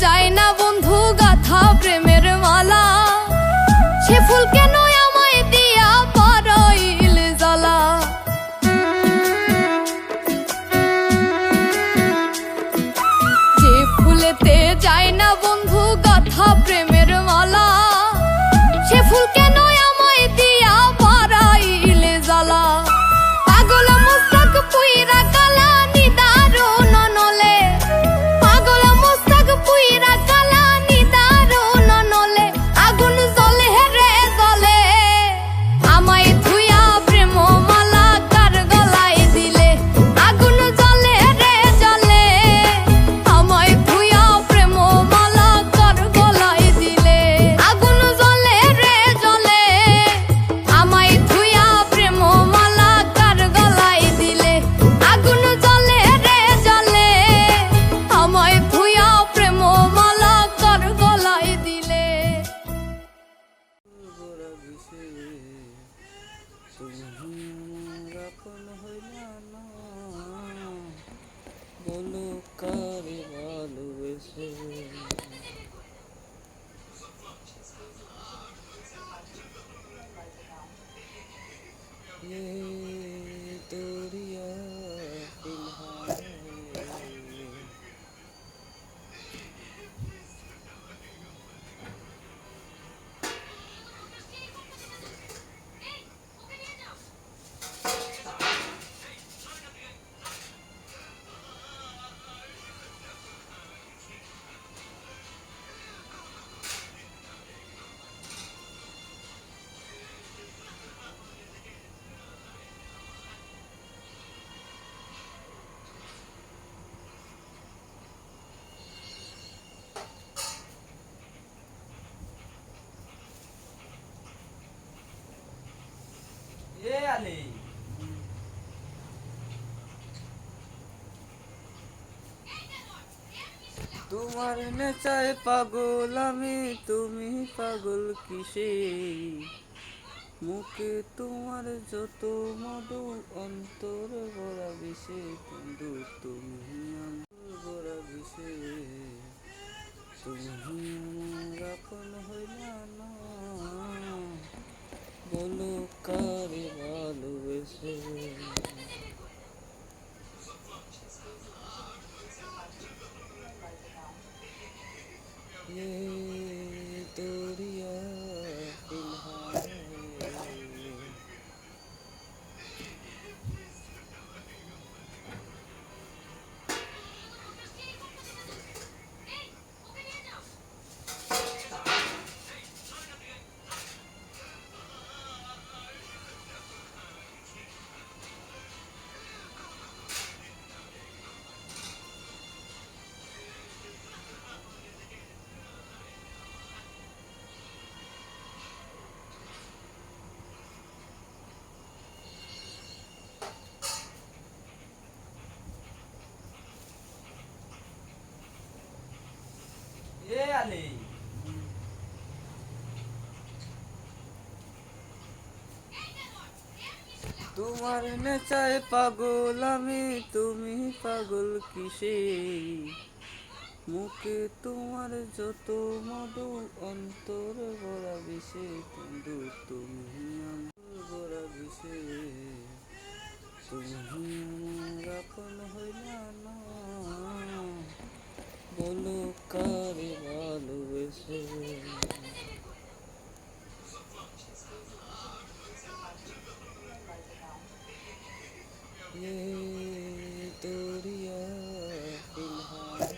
যায় না বন্ধু গাথা প্রেমের মালা, সে ফুল কেন আমায় দিয়া পারাইল জ্বালা। যে ফুলেতে যায় না বন্ধু গাথা প্রেমের মালা, সে ফুল কেন আমায় দিয়া পারাইল জ্বালা। পাগল মুস্তাক পুইরা কালা নিদারুণ নলে, পাগল মুস্তাক পুইরা কালা নিদারুণ নলে। আগুন জ্বলে রে জ্বলে, আমায় থুইয়া প্রেম মালা কার গলায় দিলে। আগুন জ্বলে রে জ্বলে, আমায় থুইয়া প্রেম মালা কার গলায় দিলে। আগুন জ্বলে রে জ্বলে, আমায় থুইয়া প্রেম মালা কার গলায় দিলে। আগুন জ্বলে রে জ্বলে, আমায় থুইয়া প্রেম মালা কার গলায় দিলে। গোরা বিষে তুমি আমার আপন হইলা না, বলো কারে ভালোবেসে। ये तोरिया फिलहाल ये आले তোমার নেচায় পাগল আমি, তুমি পাগল কিসে। মুখে তোমার যত মধু, অন্তর ভরা বিষে বন্ধু তুমি আমার ভরা বিষে। তুমি আমার আপন হইলা না, বলো কারে ভালোবেসে। ये तोरिया फिलहाल ये आले তোমার নেচায় পাগল আমি, তুমি পাগল কিসে। মুখে তোমার যত মধু, অন্তর ভরা বিষে বন্ধু তুমি আমার ভরা বিষে। তুমি আমার আপন হইলা না, বলো কারে ভালোবেসে। ये तोरिया फिलहाल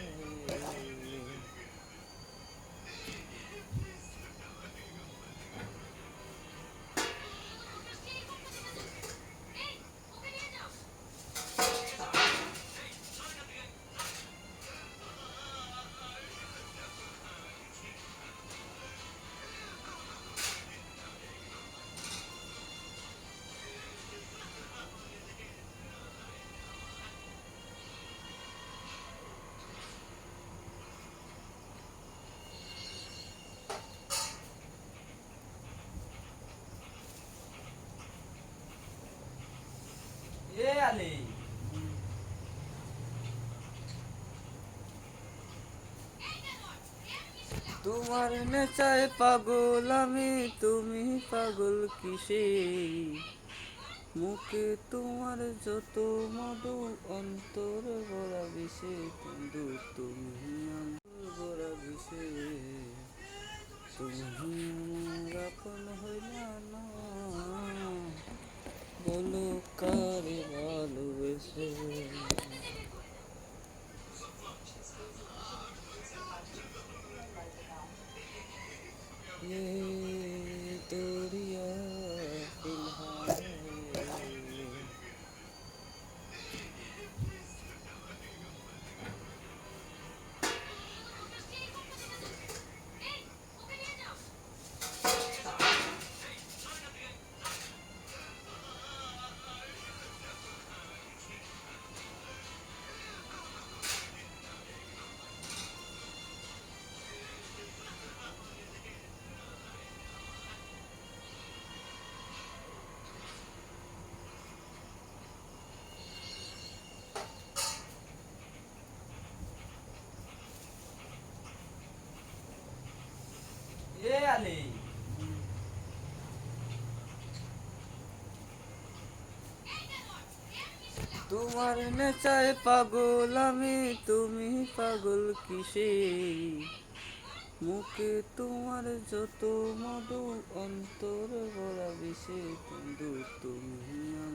তোমার নেচায় পাগল আমি, তুমি পাগল কিসে? মুখে তোমার যত মধু, অন্তরে ভরা বিষে বন্ধু, তুমি আমার ভরা বিষে। তুমি আমার আপন হইলা না, বলো কারে ভালোবেসে। ये तोरिया फिलहाल है। এ আলি তোমার নেচায় পাগল আমি, তুমি পাগল কিসে? মুখে তোমার যত মধু, অন্তরে ভরা বিষে বন্ধু, তুমি আমার